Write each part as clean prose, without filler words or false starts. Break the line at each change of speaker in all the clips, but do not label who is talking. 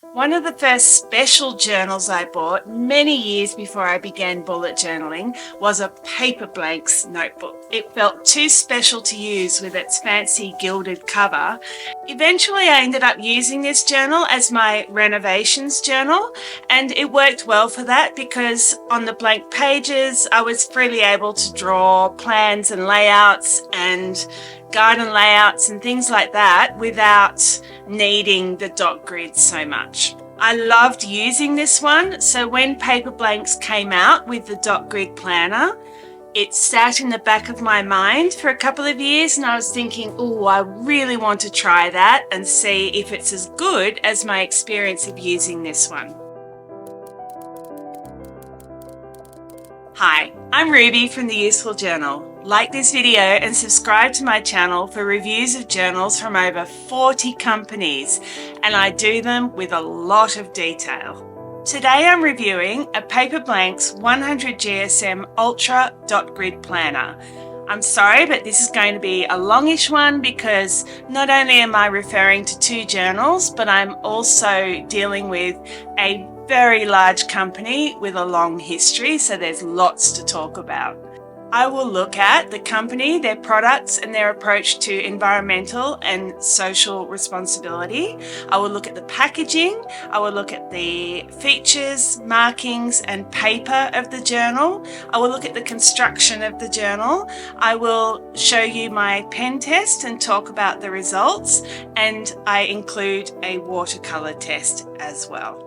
One of the first special journals I bought many years before I began bullet journaling was a Paperblanks notebook. It felt too special to use with its fancy gilded cover. Eventually, I ended up using this journal as my renovations journal, and it worked well for that because on the blank pages, I was freely able to draw plans and layouts and garden layouts and things like that without needing the dot grids so much. I loved using this one, so when Paperblanks came out with the dot grid planner, it sat in the back of my mind for a couple of years and I was thinking, oh, I really want to try that and see if it's as good as my experience of using this one. Hi, I'm Ruby from The Useful Journal. Like this video and subscribe to my channel for reviews of journals from over 40 companies, and I do them with a lot of detail. Today I'm reviewing a Paperblanks 100 GSM Ultra Dot Grid Planner. I'm sorry, but this is going to be a longish one because not only am I referring to two journals, but I'm also dealing with a very large company with a long history, so there's lots to talk about. I will look at the company, their products, and their approach to environmental and social responsibility. I will look at the packaging. I will look at the features, markings, and paper of the journal. I will look at the construction of the journal. I will show you my pen test and talk about the results, and I include a watercolor test as well.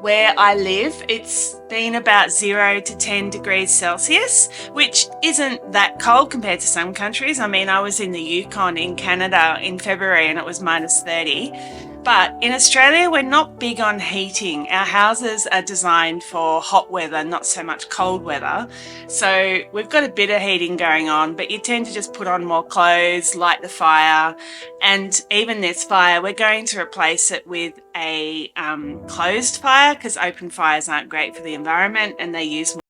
Where I live, it's been about 0 to 10 degrees Celsius, which isn't that cold compared to some countries. I mean, I was in the Yukon in Canada in February and it was minus 30. But in Australia, we're not big on heating. Our houses are designed for hot weather, not so much cold weather. So we've got a bit of heating going on, but you tend to just put on more clothes, light the fire. And even this fire, we're going to replace it with a closed fire because open fires aren't great for the environment and they use more.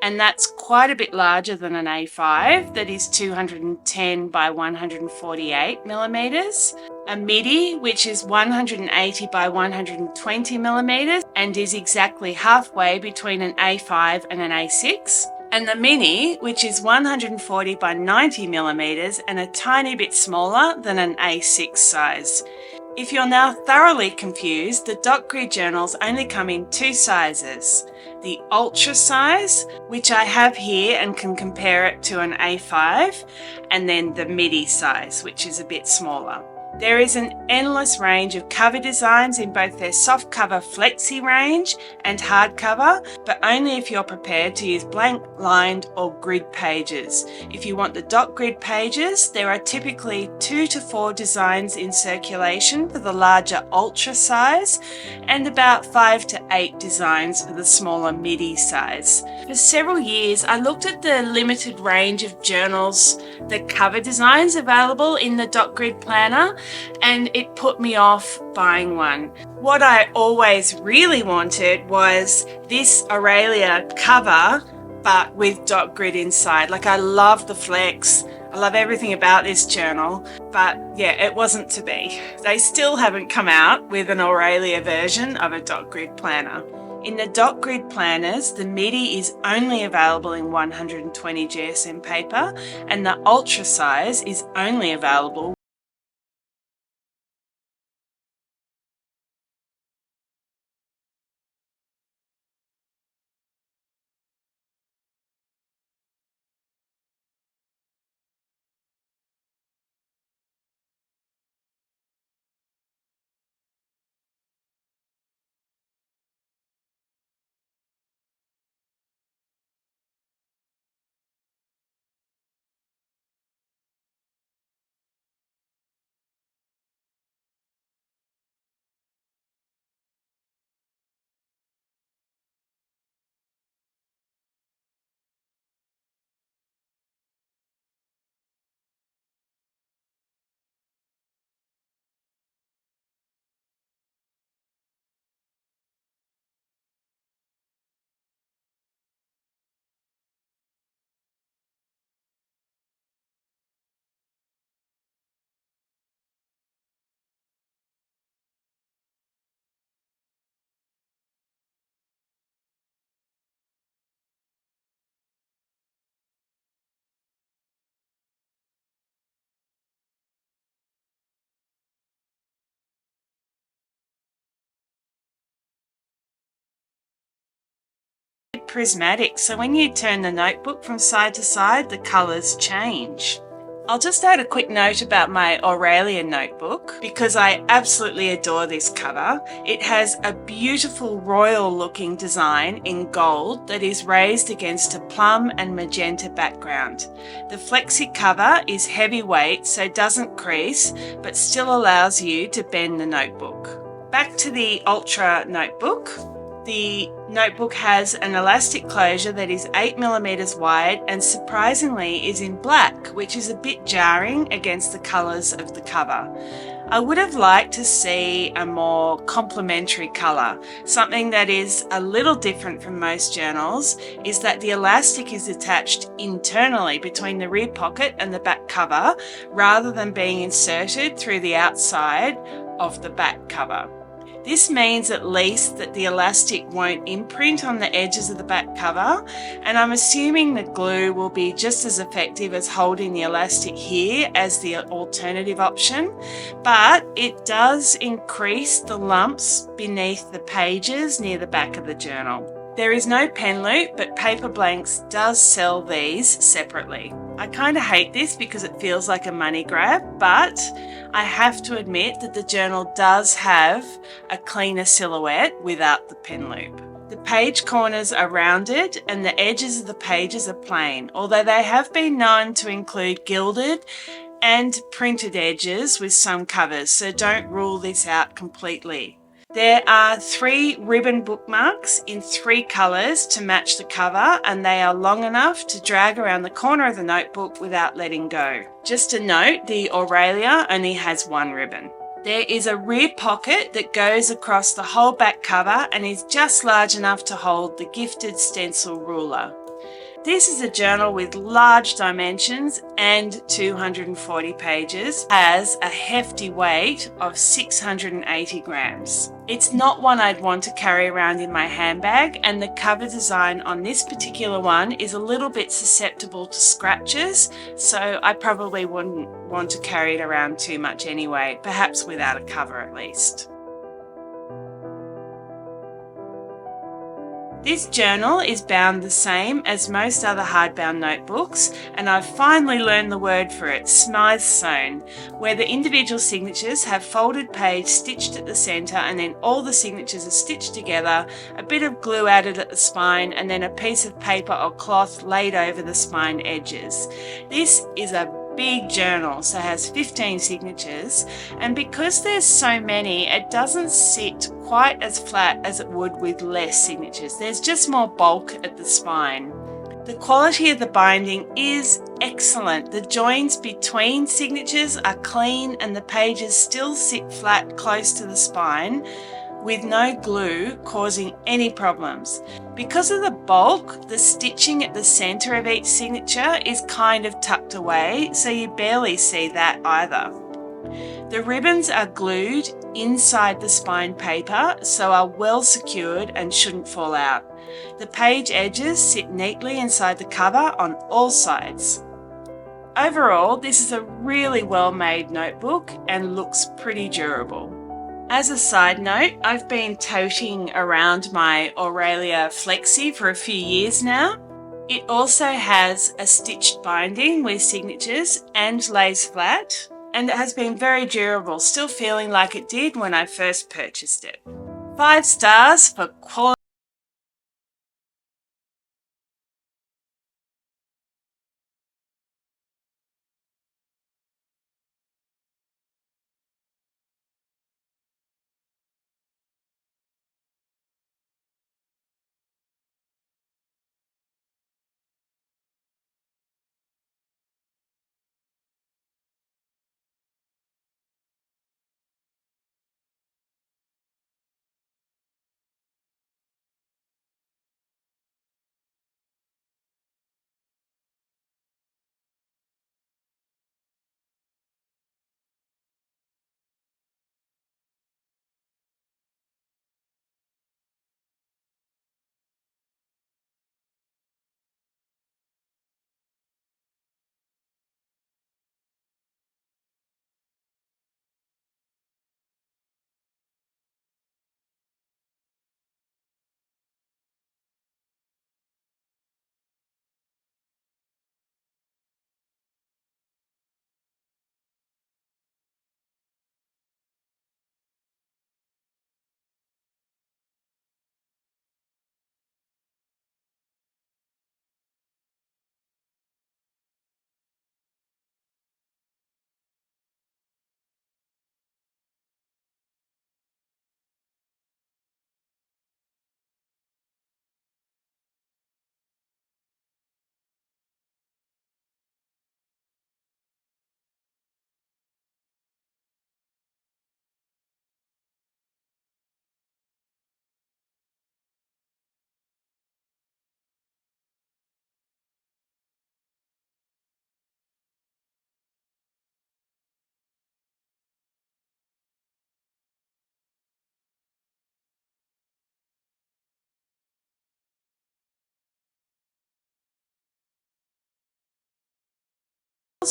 And that's quite a bit larger than an A5 that is 210 by 148 millimeters. A midi, which is 180 by 120 millimeters and is exactly halfway between an A5 and an A6. And the mini, which is 140 by 90 millimeters and a tiny bit smaller than an A6 size. If you're now thoroughly confused, the dot grid journals only come in two sizes. The ultra size, which I have here and can compare it to an A5, and then the midi size, which is a bit smaller. There is an endless range of cover designs in both their softcover flexi range and hardcover, but only if you're prepared to use blank, lined or grid pages. If you want the dot grid pages, there are typically 2 to 4 designs in circulation for the larger ultra size and about 5 to 8 designs for the smaller midi size. For several years, I looked at the limited range of journals, the cover designs available in the dot grid planner, and it put me off buying one. What I always really wanted was this Aurelia cover, but with dot grid inside. Like, I love the flex. I love everything about this journal, but yeah, it wasn't to be. They still haven't come out with an Aurelia version of a dot grid planner. In the dot grid planners, the midi is only available in 120 GSM paper, and the ultra size is only available prismatic, so when you turn the notebook from side to side, the colours change. I'll just add a quick note about my Aurelia notebook because I absolutely adore this cover. It has a beautiful royal looking design in gold that is raised against a plum and magenta background. The flexi cover is heavyweight, so doesn't crease, but still allows you to bend the notebook. Back to the Ultra notebook. The notebook has an elastic closure that is 8mm wide and surprisingly is in black, which is a bit jarring against the colours of the cover. I would have liked to see a more complementary colour. Something that is a little different from most journals is that the elastic is attached internally between the rear pocket and the back cover rather than being inserted through the outside of the back cover. This means at least that the elastic won't imprint on the edges of the back cover, and I'm assuming the glue will be just as effective as holding the elastic here as the alternative option, but it does increase the lumps beneath the pages near the back of the journal. There is no pen loop, but Paperblanks does sell these separately. I kind of hate this because it feels like a money grab, but I have to admit that the journal does have a cleaner silhouette without the pen loop. The page corners are rounded and the edges of the pages are plain, although they have been known to include gilded and printed edges with some covers, so don't rule this out completely. There are 3 ribbon bookmarks in 3 colours to match the cover, and they are long enough to drag around the corner of the notebook without letting go. Just a note, the Aurelia only has 1 ribbon. There is a rear pocket that goes across the whole back cover and is just large enough to hold the gifted stencil ruler. This is a journal with large dimensions and 240 pages, has a hefty weight of 680 grams. It's not one I'd want to carry around in my handbag, and the cover design on this particular one is a little bit susceptible to scratches, so I probably wouldn't want to carry it around too much anyway, perhaps without a cover at least. This journal is bound the same as most other hardbound notebooks, and I've finally learned the word for it, smythe sewn, where the individual signatures have folded page stitched at the centre and then all the signatures are stitched together, a bit of glue added at the spine, and then a piece of paper or cloth laid over the spine edges. This is a big journal, so it has 15 signatures, and because there's so many, it doesn't sit quite as flat as it would with less signatures. There's just more bulk at the spine. The quality of the binding is excellent. The joins between signatures are clean and the pages still sit flat close to the spine, with no glue causing any problems. Because of the bulk, the stitching at the centre of each signature is kind of tucked away, so you barely see that either. The ribbons are glued inside the spine paper, so are well secured and shouldn't fall out. The page edges sit neatly inside the cover on all sides. Overall, this is a really well-made notebook and looks pretty durable. As a side note, I've been toting around my Aurelia Flexi for a few years now. It also has a stitched binding with signatures and lays flat, and it has been very durable, still feeling like it did when I first purchased it. 5 stars for quality.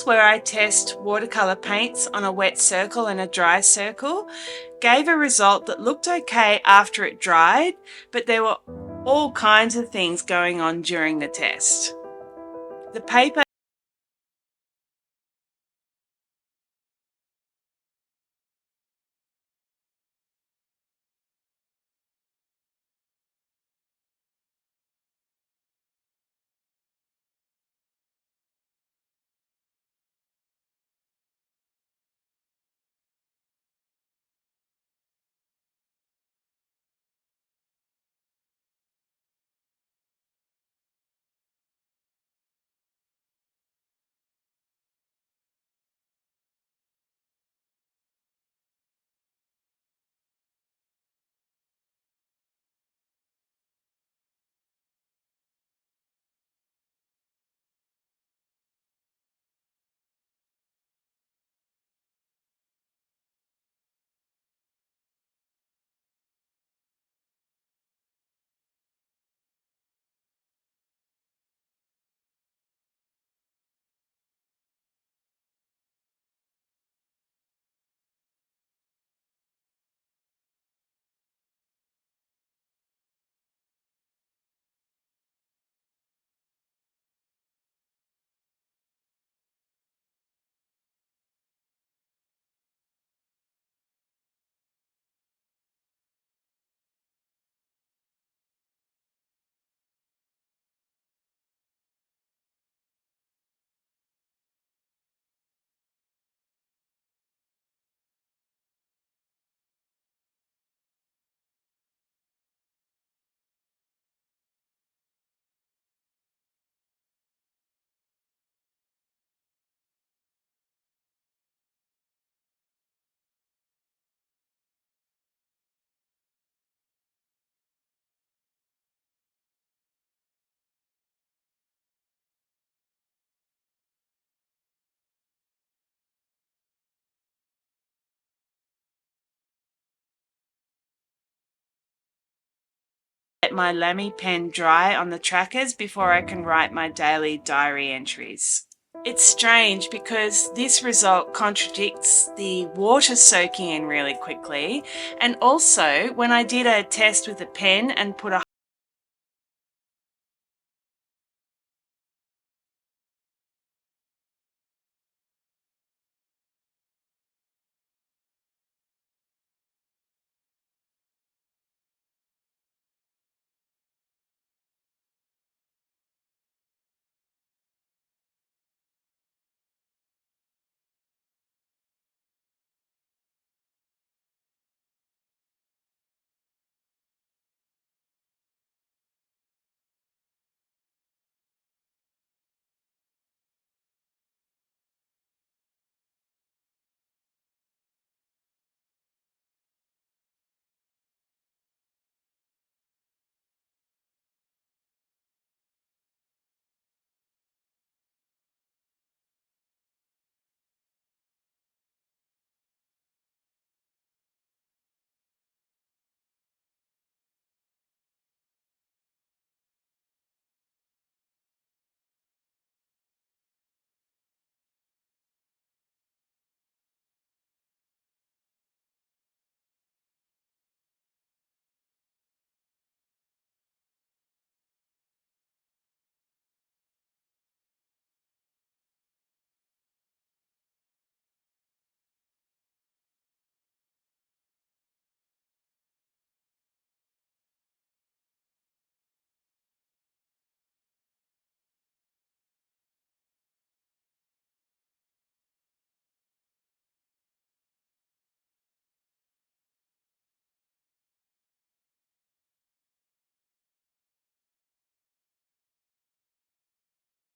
Where I test watercolor paints on a wet circle and a dry circle gave a result that looked okay after it dried, but there were all kinds of things going on during the test. The paper Let my Lamy pen dry on the trackers before I can write my daily diary entries. It's strange because this result contradicts the water soaking in really quickly, and also when I did a test with a pen and put a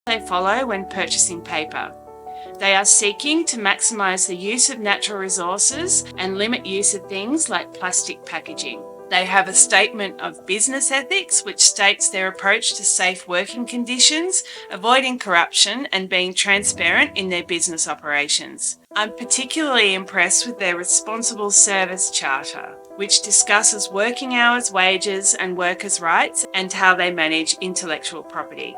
they follow when purchasing paper. They are seeking to maximise the use of natural resources and limit use of things like plastic packaging. They have a statement of business ethics which states their approach to safe working conditions, avoiding corruption and being transparent in their business operations. I'm particularly impressed with their responsible service charter, which discusses working hours, wages and workers' rights and how they manage intellectual property.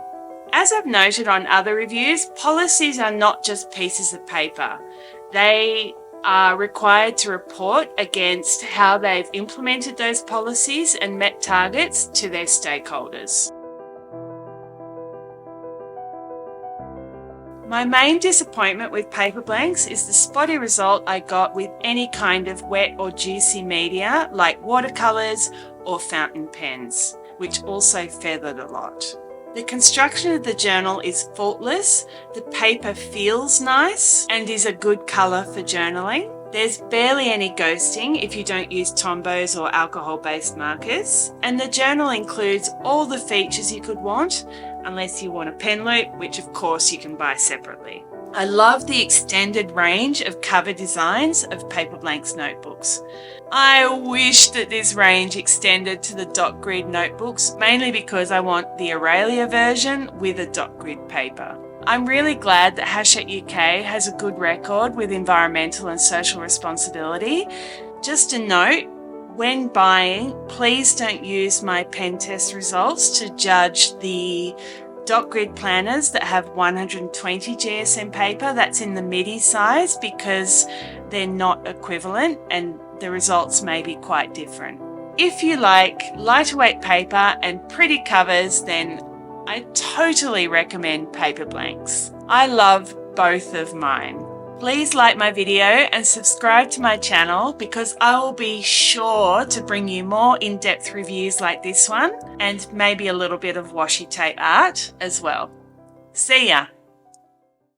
As I've noted on other reviews, policies are not just pieces of paper. They are required to report against how they've implemented those policies and met targets to their stakeholders. My main disappointment with Paperblanks is the spotty result I got with any kind of wet or juicy media like watercolours or fountain pens, which also feathered a lot. The construction of the journal is faultless, the paper feels nice and is a good colour for journaling. There's barely any ghosting if you don't use Tombows or alcohol-based markers, and the journal includes all the features you could want, unless you want a pen loop, which of course you can buy separately. I love the extended range of cover designs of Paperblanks notebooks. I wish that this range extended to the dot grid notebooks, mainly because I want the Aurelia version with a dot grid paper. I'm really glad that Hachette UK has a good record with environmental and social responsibility. Just a note, when buying, please don't use my pen test results to judge the dot grid planners that have 120 GSM paper. That's in the MIDI size because they're not equivalent and the results may be quite different. If you like lighter weight paper and pretty covers, then I totally recommend Paperblanks. I love both of mine. Please like my video and subscribe to my channel because I will be sure to bring you more in-depth reviews like this one and maybe a little bit of washi tape art as well. See ya!